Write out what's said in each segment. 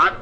8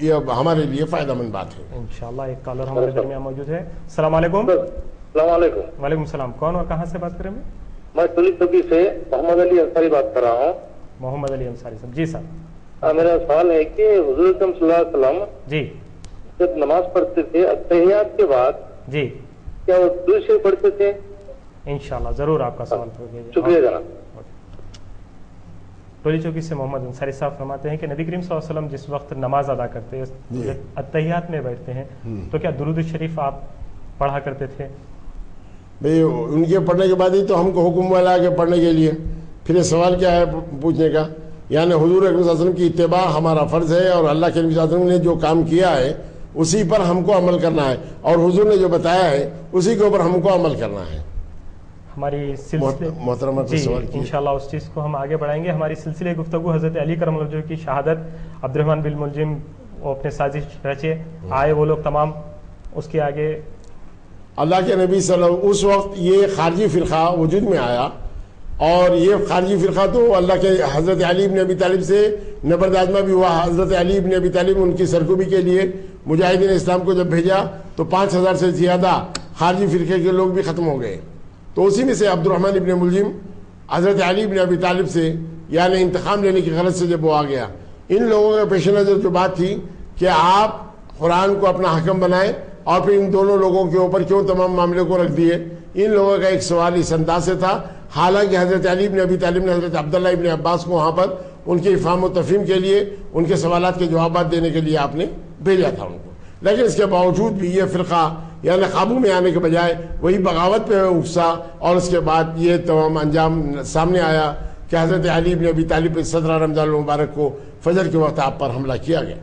یہ ہمارے لیے فائدہ مند بات ہے. انشاءاللہ ایک کالر ہمارے درمیان موجود ہے. السلام علیکم. السلام علیکم. وعلیکم السلام. کون اور کہاں سے بات کریں؟ میں ٹولی چوکی سے محمد علی انصاری بات کر رہا ہوں. محمد علی انصاری صاحب. جی صاحب. میرا سوال ہے کہ حضور اکرم صلی اللہ علیہ وسلم جی جب نماز پڑھتے تھے اتحیات کے بعد جی کیا وہ درود شریف پڑھتے تھے؟ انشاءاللہ ضرور آپ کا سوال پوچھیں گے. شکریہ جناب. ٹولی چوکی سے محمد انصاری صاحب فرماتے ہیں کہ نبی کریم صلی اللہ علیہ وسلم جس وقت نماز ادا کرتے ہیں اتحیات میں بیٹھتے ہیں تو کیا درود شریف آپ پڑھا کرتے تھے؟ بھئی ان کے پڑھنے کے بعد ہی تو ہم کو حکم والا کہ پڑھنے کے لیے. پھر یہ سوال کیا ہے پوچھنے کا؟ یعنی حضور اکرم صلی اللہ علیہ وسلم کی اتباع ہمارا فرض ہے اور اللہ کے نبی صلی اللہ علیہ وسلم نے جو کام کیا ہے اسی پر ہم کو عمل کرنا ہے اور حضور نے جو بتایا ہے اسی کے اوپر ہم کو عمل کرنا ہے. ہماری سلسلے محترمہ کو سوال کیا. انشاءاللہ اس چیز کو ہم آگے بڑھائیں گے. ہماری سلسلے گفتگو حضرت علی کرم اللہ وجہہ کی شہادت، عبد الرحمن بن ملجم وہ اپنے سازش رچے آئے وہ لوگ تمام، اس کے آگے اللہ کے نبی صلی اللہ علیہ وسلم اس وقت یہ خارجی فرقہ وجود میں آیا اور یہ خارجی فرقہ تو اللہ کے حضرت علی بن ابی طالب سے نبردآزما بھی ہوا. حضرت علی بن ابی طالب ان کی سرکوبی کے لیے مجاہدین اسلام کو جب بھیجا تو 5000 سے زیادہ خارجی فرقے کے لوگ بھی ختم ہو گئے. تو اسی میں سے عبد الرحمن ابن ملجم حضرت علی بن ابی طالب سے یعنی انتقام لینے کی غرض سے جب وہ آ گیا، ان لوگوں کے پیش نظر جو بات تھی کہ آپ قرآن کو اپنا حکم بنائیں اور پھر ان دونوں لوگوں کے اوپر کیوں تمام معاملے کو رکھ دیے، ان لوگوں کا ایک سوال اس انداز سے تھا. حالانکہ حضرت علی بن ابی طالب نے حضرت عبداللہ ابن عباس کو وہاں پر ان کے افہام و تفہیم کے لیے ان کے سوالات کے جوابات دینے کے لیے آپ نے بھیجا تھا ان کو. لیکن اس کے باوجود بھی یہ فرقہ یعنی قابو میں آنے کے بجائے وہی بغاوت پہ اکسا اور اس کے بعد یہ تمام انجام سامنے آیا کہ حضرت علی بن ابی طالب 17 رمضان المبارک کو فجر کے وقت آپ پر حملہ کیا گیا.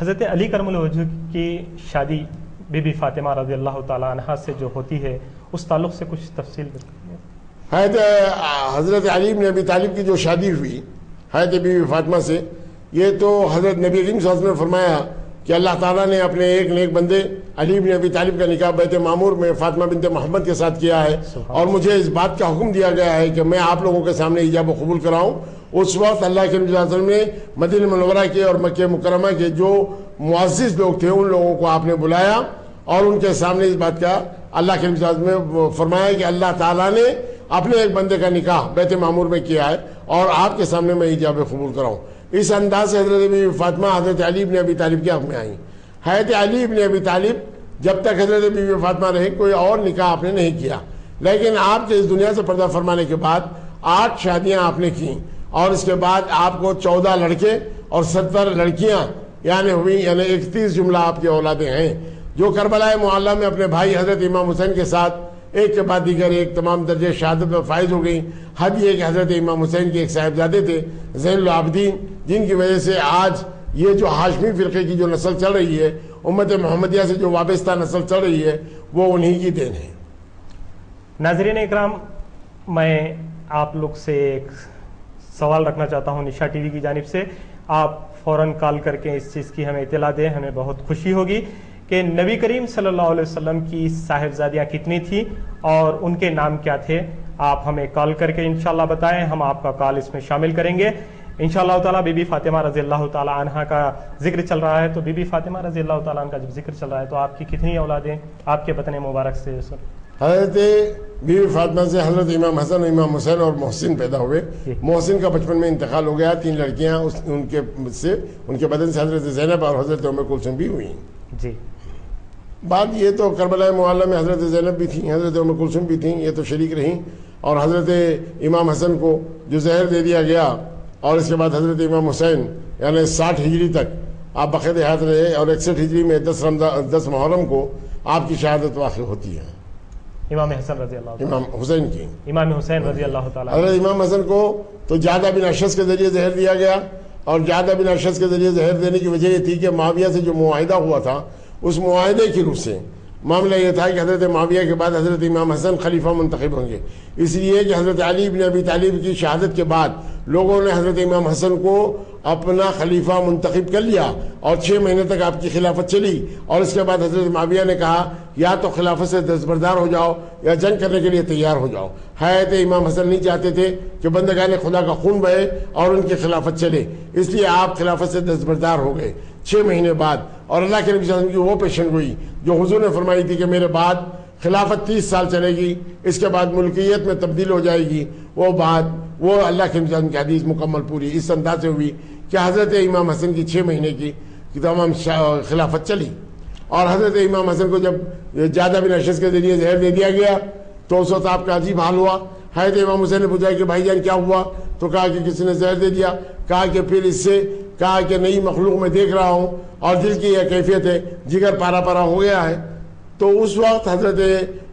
حضرت علی کرم اللہ وجہہ کی شادی بی بی فاطمہ رضی اللہ تعالی عنہا سے جو ہوتی ہے اس تعلق سے کچھ تفصیل بتائیں. حضرت علی بن ابی طالب کی جو شادی ہوئی حضرت بی بی فاطمہ سے، یہ تو حضرت نبی کریم صلی اللہ علیہ وسلم نے فرمایا کہ اللہ تعالیٰ نے اپنے ایک نیک بندے علی بن ابی طالب کا نکاح بیت معمور میں فاطمہ بنت محمد کے ساتھ کیا ہے اور مجھے اس بات کا حکم دیا گیا ہے کہ میں آپ لوگوں کے سامنے ایجاب و قبول کراؤں. اس وقت اللہ کے نبی صلی اللہ علیہ وسلم نے مدینہ منورہ کے اور مکہ مکرمہ کے جو معزز لوگ تھے ان لوگوں کو آپ نے بلایا اور ان کے سامنے اس بات کا اللہ کے نبی صلی اللہ علیہ وسلم نے فرمایا کہ اللہ تعالیٰ نے اپنے ایک بندے کا نکاح بیت معمور میں کیا ہے اور آپ کے سامنے میں ایجاب قبول کراؤں. اس انداز سے حضرت بی بی فاطمہ حضرت علی بن ابی طالب کے حق میں آئیں. حضرت علی بن ابی طالب جب تک حضرت بی بی فاطمہ رہے کوئی اور نکاح آپ نے نہیں کیا، لیکن آپ کے اس دنیا سے پردہ فرمانے کے بعد 8 شادیاں آپ نے کی اور اس کے بعد آپ کو 14 لڑکے اور 70 لڑکیاں یعنی ہوئی، یعنی 31 جملہ آپ کی اولادیں ہیں جو کربلا معلیٰ میں اپنے بھائی حضرت امام حسین کے ساتھ ایک کے بعد دیگر ایک تمام درجے شہادت میں فائز ہو گئی. حد یہ کہ حضرت امام حسین کے ایک صاحبزادے تھے زین العابدین، جن کی وجہ سے آج یہ جو ہاشمی فرقے کی جو نسل چل رہی ہے، امت محمدیہ سے جو وابستہ نسل چل رہی ہے، وہ انہی کی دین ہے. ناظرین اکرام، میں آپ لوگ سے ایک سوال رکھنا چاہتا ہوں نشا ٹی وی کی جانب سے. آپ فوراً کال کر کے اس چیز کی ہمیں اطلاع دیں، ہمیں بہت خوشی ہوگی کہ نبی کریم صلی اللہ علیہ وسلم کی صاحبزادیاں کتنی تھیں اور ان کے نام کیا تھے. آپ ہمیں کال کر کے انشاءاللہ بتائیں، ہم آپ کا کال اس میں شامل کریں گے انشاءاللہ تعالیٰ. بی بی فاطمہ رضی اللہ تعالیٰ عنہا کا ذکر چل رہا ہے، تو بی بی فاطمہ رضی اللہ تعالیٰ عنہ کا جب ذکر چل رہا ہے تو آپ کی کتنی اولادیں آپ کے بطن مبارک سے؟ حضرت بی بی فاطمہ سے حضرت امام حسن اور امام حسین اور محسن پیدا ہوئے. محسن کا بچپن میں انتقال ہو گیا. 3 لڑکیاں ان کے بدن سے حضرت زینب اور حضرت ام کلثوم بھی ہوئی. جی، بعد یہ تو کربلا معلیٰ میں حضرت زینب بھی تھیں، حضرت ام کلثوم بھی تھیں، یہ تو شریک رہیں. اور حضرت امام حسن کو جو زہر دے دیا گیا اور اس کے بعد حضرت امام حسین یعنی 60 ہجری تک آپ بقید حیات رہے اور 61 ہجری میں 10 محرم کو آپ کی شہادت واقع ہوتی ہے. امام حسن رضی اللہ امام حسین کی امام حسین رضی اللہ تعالیٰ. حضرت امام حسن کو تو جعدہ بن اشعث کے ذریعے زہر دیا گیا اور جعدہ بن اشعث کے ذریعے زہر دینے کی وجہ یہ تھی کہ معاویہ سے جو معاہدہ ہوا تھا اس معاہدے کی روح سے معاملہ یہ تھا کہ حضرت معاویہ کے بعد حضرت امام حسن خلیفہ منتخب ہوں گے، اس لیے کہ حضرت علی بن ابی طالب کی شہادت کے بعد لوگوں نے حضرت امام حسن کو اپنا خلیفہ منتخب کر لیا اور 6 مہینے تک آپ کی خلافت چلی، اور اس کے بعد حضرت معاویہ نے کہا یا تو خلافت سے دستبردار ہو جاؤ یا جنگ کرنے کے لیے تیار ہو جاؤ۔ حضرت امام حسن نہیں چاہتے تھے کہ بندگان خدا کا خون بہے اور ان کی خلافت چلے، اس لیے آپ خلافت سے دستبردار ہو گئے 6 مہینے بعد۔ اور اللہ کے نبی صلی اللہ علیہ وسلم کی وہ پیشن گوئی جو حضور نے فرمائی تھی کہ میرے بعد خلافت 30 سال چلے گی، اس کے بعد ملکیت میں تبدیل ہو جائے گی، وہ بات وہ اللہ کے نبی صلی اللہ علیہ وسلم کی حدیث مکمل پوری اس انداز سے ہوئی کہ حضرت امام حسن کی 6 مہینے کی تمام خلافت چلی۔ اور حضرت امام حسن کو جب جادہ بن اشعث کے ذریعے زہر دے دیا گیا تو اس وقت آپ کا عجیب حال ہوا۔ حضرت امام حسین نے پوچھا کہ بھائی جان کیا ہوا؟ تو کہا کہ کسی نے زہر دے دیا۔ کہا کہ پھر اس سے کہا کہ نئی مخلوق میں دیکھ رہا ہوں اور دل کی یہ کیفیت ہے، جگر پارا پارا ہو گیا ہے۔ تو اس وقت حضرت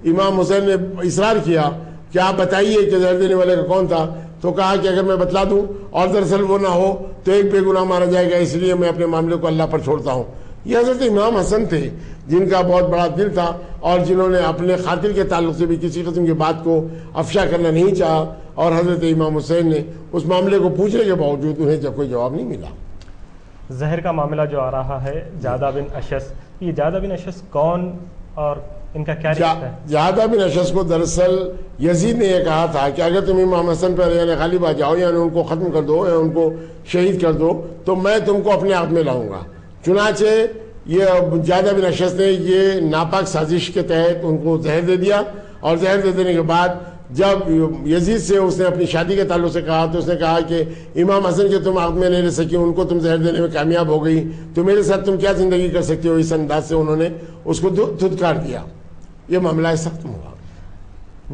امام حسین نے اصرار کیا کہ آپ بتائیے کہ زہر دینے والے کا کون تھا۔ تو کہا کہ اگر میں بتلا دوں اور دراصل وہ نہ ہو تو ایک بے گناہ مارا جائے گا، اس لیے میں اپنے معاملے کو اللہ پر چھوڑتا ہوں۔ یہ حضرت امام حسن تھے جن کا بہت بڑا دل تھا اور جنہوں نے اپنے قاتل کے تعلق سے بھی کسی قسم کی بات کو افشا کرنا نہیں چاہا، اور حضرت امام حسین نے اس معاملے کو پوچھنے کے باوجود انہیں جب کوئی جواب نہیں ملا۔ زہر کا معاملہ جو آ رہا ہے جادہ بن اشعث، یہ جادہ بن اشعث کون اور ان کا کیا رشتہ ہے؟ جادہ بن اشعث کو دراصل یزید نے یہ کہا تھا کہ اگر تم امام حسن پر یعنی غالب آ جاؤ، یعنی ان کو ختم کر دو یا ان کو شہید کر دو تو میں تم کو اپنے ہاتھ میں لاؤں گا۔ چنانچہ یہ جادہ بن اشعث نے یہ ناپاک سازش کے تحت ان کو زہر دے دیا، اور زہر دے دینے کے بعد جب یزید سے اس نے اپنی شادی کے تعلق سے کہا تو اس نے کہا کہ امام حسن کے تم ہاتھ میں نہیں رہ سکی، ان کو تم زہر دینے میں کامیاب ہو گئی، تو میرے ساتھ تم کیا زندگی کر سکتے ہو؟ اس انداز سے انہوں نے اس کو دھتکار دیا۔ یہ معاملہ ایسا ختم ہوا۔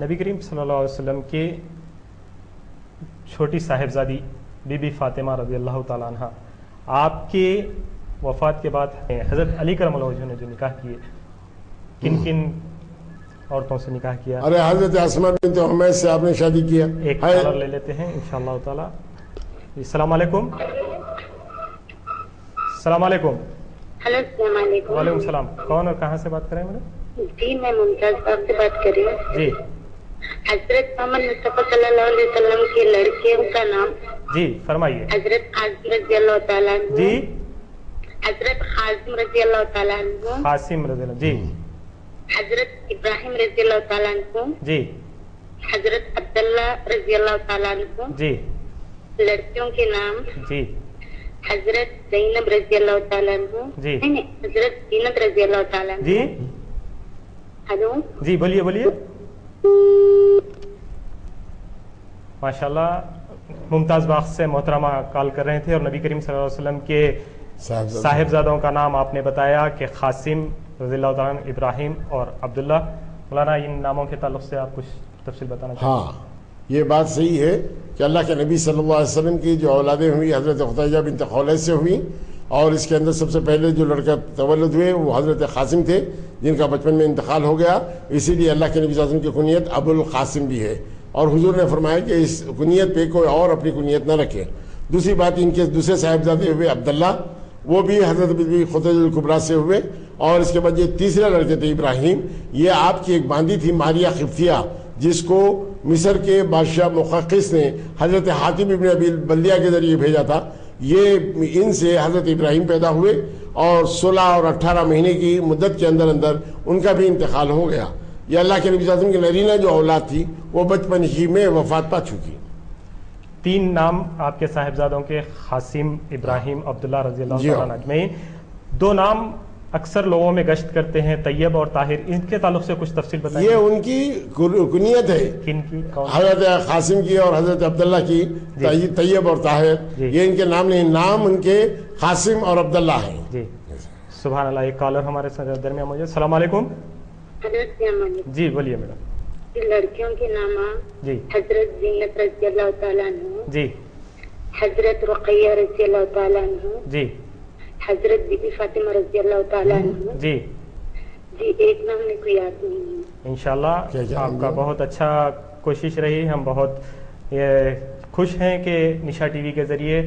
نبی کریم صلی اللہ علیہ وسلم کے چھوٹی صاحبزادی بی بی فاطمہ رضی اللہ تعالیٰ عنہ، آپ کے وفات کے بعد حضرت علی کرم اللہ وجہہ نے جو نکاح کیے، کن کن عورتوں سے نکاح کیا؟ ارے حضرت اسماء بنت عمیس سے آپ نے شادی کیا۔ ایک کالر لے لیتے ہیں انشاءاللہ تعالی۔ السلام علیکم۔ السلام علیکم۔ ہلو السلام علیکم۔ وعلیکم السلام۔ کون اور کہاں سے بات کر رہے ہیں میڈم؟ جی میں ممتاز صاحب سے بات کر رہی ہوں۔ جی حضرت محمد مصطفیٰ صلی اللہ علیہ وسلم کی لڑکیوں کا نام؟ جی فرمائیے۔ حضرت قاسم رضی اللہ تعالیٰ عنہ۔ جی حضرت قاسم رضی اللہ تعالیٰ عنہ۔ قاسم رضی اللہ، جی۔ حضرت ابراہیم رضی اللہ تعالیٰ عنہ۔ جی۔ حضرت عبداللہ رضی اللہ تعالیٰ عنہ۔ جی۔ لڑکیوں کے نام؟ جی۔ حضرت زینب رضی اللہ تعالیٰ عنہ۔ جی۔ نہیں، حضرت زینت رضی اللہ تعالیٰ عنہ۔ جی ہلو جی بولیے بولیے۔ ماشاءاللہ ممتاز باغ سے محترمہ کال کر رہے تھے اور نبی کریم صلی اللہ علیہ وسلم کے صاحبزادوں کا نام آپ نے بتایا کہ قاسم رضی اللہ تعالیٰ عنہ، ابراہیم اور عبداللہ۔ مولانا ان ناموں کے تعلق سے آپ کچھ تفصیل بتانا چاہتے ہیں؟ ہاں یہ بات صحیح ہے کہ اللہ کے نبی صلی اللہ علیہ وسلم کی جو اولادیں ہوئی حضرت خدیجہ بنت خویلد سے ہوئی، اور اس کے اندر سب سے پہلے جو لڑکا تولد ہوئے وہ حضرت قاسم تھے جن کا بچپن میں انتقال ہو گیا، اسی لیے اللہ کے نبی صلی اللہ علیہ وسلم کی کنیت ابو القاسم بھی ہے، اور حضور نے فرمایا کہ اس کنیت پہ کوئی اور اپنی کنیت نہ رکھے۔ دوسری بات ان کے دوسرے صاحبزادے ہوئے عبداللہ، وہ بھی حضرت بی خدیجہ الکبریٰ سے ہوئے، اور اس کے بعد یہ تیسرے لڑکے تھے ابراہیم، یہ آپ کی ایک باندی تھی ماریا قبطیہ، جس کو مصر کے بادشاہ مقوقس نے حضرت حاتم ابن ابی بلدیہ کے ذریعے بھیجا تھا۔ یہ ان سے حضرت ابراہیم پیدا ہوئے اور 16 اور 18 مہینے کی مدت کے اندر اندر ان کا بھی انتقال ہو گیا۔ یہ اللہ کے نبی صلی اللہ علیہ وسلم کی نرینہ جو اولاد تھی وہ بچپن ہی میں وفات پا چکی۔ 3 نام آپ کے صاحبزادوں کے، قاسم، ابراہیم، عبداللہ رضی اللہ تعالیٰ عنہ اجمعین۔ 2 نام اکثر لوگوں میں گشت کرتے ہیں، طیب اور طاہر، ان کے تعلق سے کچھ تفصیل بتائیں۔ یہ ان کی کنیت ہے، کن کی؟ حضرت قاسم کی اور حضرت عبداللہ کی، طیب اور طاہر، یہ ان کے نام نہیں، نام ان کے قاسم اور عبداللہ ہیں۔ جی سبحان اللہ۔ ایک کالر ہمارے درمیان موجود۔ السلام علیکم۔ السلام علیکم۔ جی بولیے میڈم۔ لڑکیوں کے نام؟ جی حضرت زینت رضی اللہ تعالیٰ عنہ۔ جی۔ حضرت رقیہ رضی اللہ تعالیٰ عنہ۔ جی۔ حضرت بی بی فاطمہ رضی اللہ تعالیٰ عنہ۔ جی جی ایک نام میرے کو یاد نہیں ہے۔ انشاءاللہ آپ کا بہت اچھا کوشش رہی، ہم بہت خوش ہیں کہ نشا ٹی وی کے ذریعے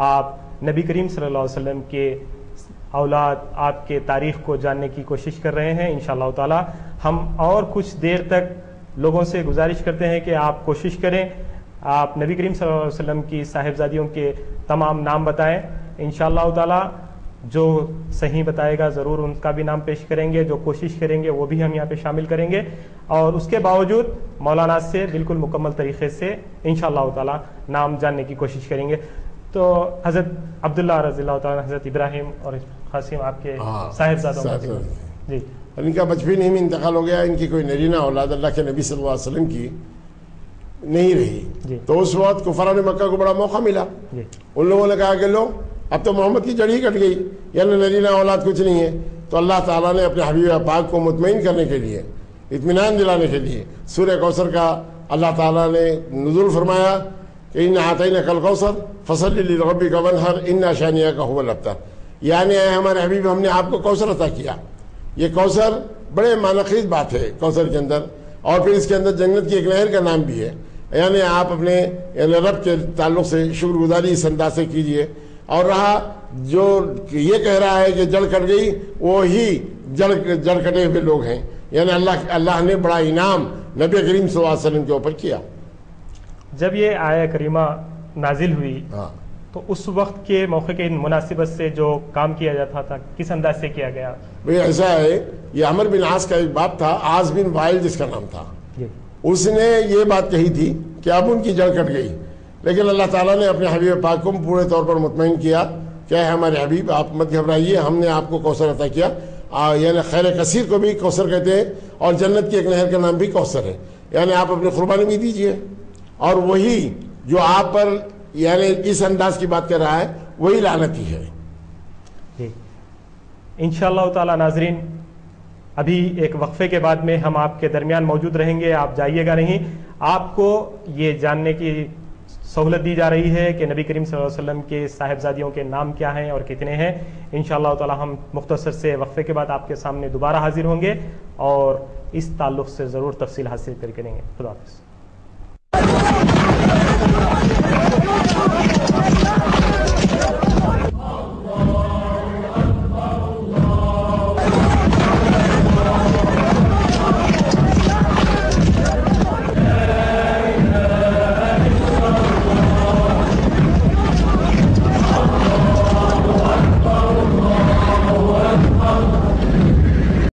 آپ نبی کریم صلی اللہ علیہ وسلم کے اولاد، آپ کے تاریخ کو جاننے کی کوشش کر رہے ہیں۔ انشاءاللہ تعالی ہم اور کچھ دیر تک لوگوں سے گزارش کرتے ہیں کہ آپ کوشش کریں آپ نبی کریم صلی اللہ علیہ وسلم کی صاحبزادیوں کے تمام نام بتائیں. انشاءاللہ تعالی جو صحیح بتائے گا ضرور ان کا بھی نام پیش کریں گے, جو کوشش کریں گے وہ بھی ہم یہاں پہ شامل کریں گے, اور اس کے باوجود مولانا سے بالکل مکمل طریقے سے انشاءاللہ تعالی نام جاننے کی کوشش کریں گے. تو حضرت عبداللہ رضی اللہ تعالیٰ, حضرت ابراہیم اور قاسم آپ کے صاحبزادوں جی, ان کا بچپن ہی میں انتقال ہو گیا. ان کی کوئی نرینہ اولاد اللہ کے نبی صلی اللہ علیہ وسلم کی نہیں رہی. تو اس وقت کفار مکہ کو بڑا موقع ملا. ان لوگوں نے کہا کہ لو اب تو محمد کی جڑ ہی کٹ گئی, یعنی نرینہ اولاد کچھ نہیں ہے. تو اللہ تعالیٰ نے اپنے حبیب پاک کو مطمئن کرنے کے لیے, اطمینان دلانے کے لیے سورہ کوثر کا اللہ تعالیٰ نے نزول فرمایا کہ ان اعطیناک الکوثر فصلی لربک وانحر ان شانئک هو الابتر. یعنی اے ہمارے حبیب ہم نے آپ کو کوثر عطا کیا. یہ کوثر بڑے معنی خیز بات ہے کوثر کے اندر, اور پھر اس کے اندر جنت کی ایک نہر کا نام بھی ہے. یعنی آپ اپنے یعنی رب کے تعلق سے شکر گزاری اس انداز سے کیجیے. اور رہا جو یہ کہہ رہا ہے کہ جڑ کٹ گئی, وہی جڑ کٹے ہوئے لوگ ہیں. یعنی اللہ نے بڑا انعام نبی کریم صلی اللہ علیہ وسلم کے اوپر کیا. جب یہ آیہ کریمہ نازل ہوئی تو اس وقت کے موقع کے مناسبت سے جو کام کیا جاتا تھا کس انداز سے کیا گیا؟ بھئی ایسا ہے, یہ عمر بن عاص کا ایک باپ تھا, عاص بن وائل جس کا نام تھا. اس نے یہ بات کہی تھی کہ اب ان کی جڑ کٹ گئی, لیکن اللہ تعالیٰ نے اپنے حبیب پاک کو پورے طور پر مطمئن کیا کہ اے ہمارے حبیب آپ مت گھبرائیے, ہم نے آپ کو کوثر عطا کیا. یعنی خیر کثیر کو بھی کوثر کہتے ہیں, اور جنت کی ایک نہر کا نام بھی کوثر ہے. یعنی آپ اپنی قربانی بھی دیجئے, اور وہی جو آپ پر یعنی اس انداز کی بات کر رہا ہے وہی لعنتی ہے. انشاءاللہ تعالی ناظرین, ابھی ایک وقفے کے بعد میں ہم آپ کے درمیان موجود رہیں گے, آپ جائیے گا نہیں. آپ کو یہ جاننے کی سہولت دی جا رہی ہے کہ نبی کریم صلی اللہ علیہ وسلم کے صاحبزادیوں کے نام کیا ہیں اور کتنے ہیں. انشاءاللہ تعالی ہم مختصر سے وقفے کے بعد آپ کے سامنے دوبارہ حاضر ہوں گے اور اس تعلق سے ضرور تفصیل حاصل کر کے دیں گے. خدا حافظ.